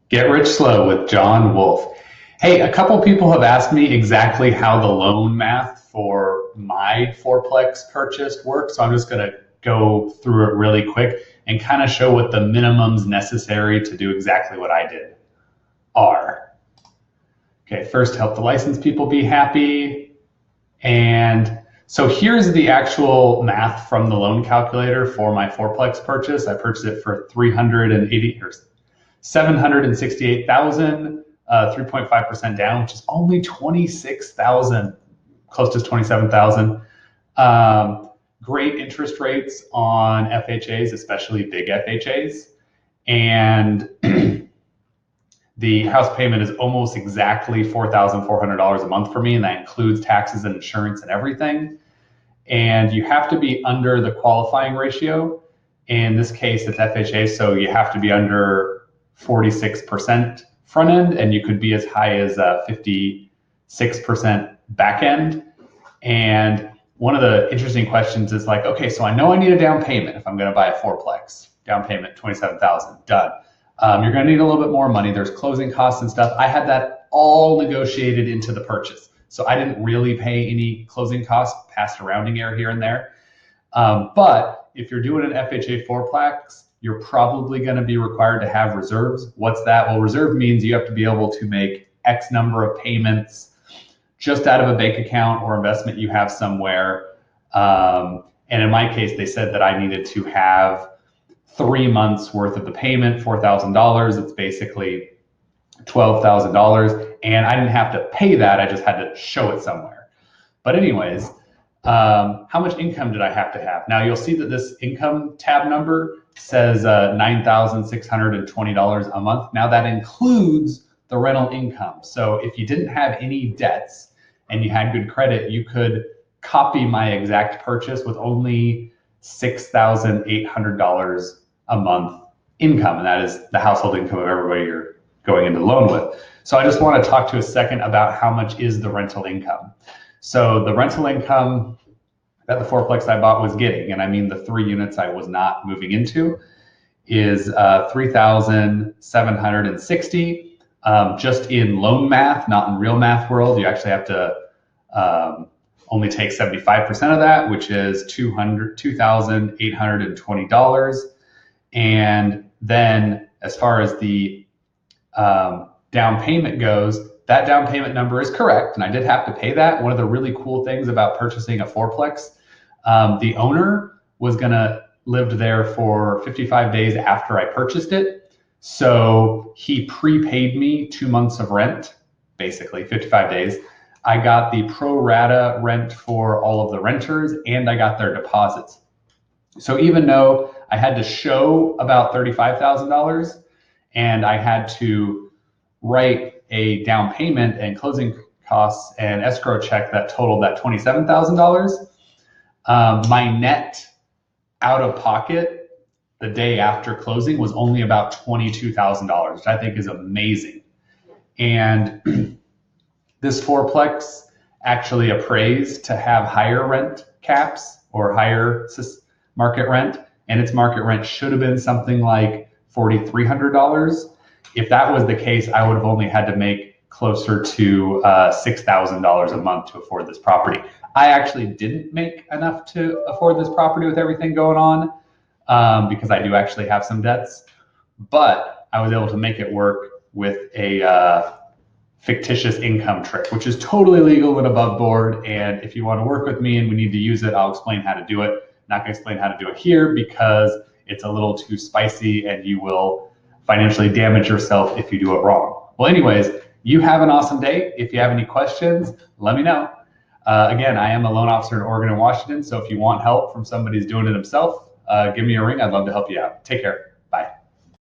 Get Rich Slow with John Wolf. Hey, a couple people have asked me exactly how the loan math for my fourplex purchase works, so I'm just going to go through it really quick and kind of show what the minimums necessary to do exactly what I did are. Okay, first help the licensed people be happy. And so here's the actual math from the loan calculator for my fourplex purchase. I purchased it for 380 or 768,000, 3.5% down, which is only 26,000, close to 27,000. Great interest rates on FHAs, especially big FHAs. And the house payment is almost exactly $4,400 a month for me, and that includes taxes and insurance and everything. And you have to be under the qualifying ratio. In this case, it's FHA, so you have to be under 46% front end, and you could be as high as 56% back end. And one of the interesting questions is like, okay, so I know I need a down payment if I'm going to buy a fourplex. Down payment, 27,000, done. You're going to need a little bit more money. There's closing costs and stuff. I had that all negotiated into the purchase, so I didn't really pay any closing costs past a rounding error here and there. But if you're doing an FHA fourplex, you're probably going to be required to have reserves. What's that? Well, reserve means you have to be able to make X number of payments just out of a bank account or investment you have somewhere. And in my case, they said that I needed to have 3 months worth of the payment, $4,000. It's basically $12,000. And I didn't have to pay that. I just had to show it somewhere. But anyways, how much income did I have to have? Now you'll see that this income tab number says $9,620 a month. Now that includes the rental income. So if you didn't have any debts and you had good credit, you could copy my exact purchase with only $6,800 a month income. And that is the household income of everybody you're going into the loan with. So I just want to talk to you a second about how much is the rental income. So the rental income that the fourplex I bought was getting, and I mean the 3 units I was not moving into, is $3,760. Just in loan math, not in real math world. You actually have to only take 75% of that, which is $2,820. And then as far as the down payment goes, that down payment number is correct, and I did have to pay that. One of the really cool things about purchasing a fourplex, the owner was gonna live there for 55 days after I purchased it. So he prepaid me 2 months of rent, basically 55 days. I got the pro rata rent for all of the renters, and I got their deposits. So even though I had to show about $35,000 and I had to write a down payment and closing costs and escrow check that totaled that $27,000, my net out of pocket the day after closing was only about $22,000, which I think is amazing. And this fourplex actually appraised to have higher rent caps or higher market rent, and its market rent should have been something like $4,300. If that was the case, I would have only had to make closer to $6,000 a month to afford this property. I actually didn't make enough to afford this property with everything going on because I do actually have some debts, but I was able to make it work with a fictitious income trick, which is totally legal and above board. And if you want to work with me and we need to use it, I'll explain how to do it. I'm not going to explain how to do it here because it's a little too spicy and you will financially damage yourself if you do it wrong. Well, anyways, you have an awesome day. If you have any questions, let me know. Again, I am a loan officer in Oregon and Washington, so if you want help from somebody who's doing it himself, give me a ring. I'd love to help you out. Take care.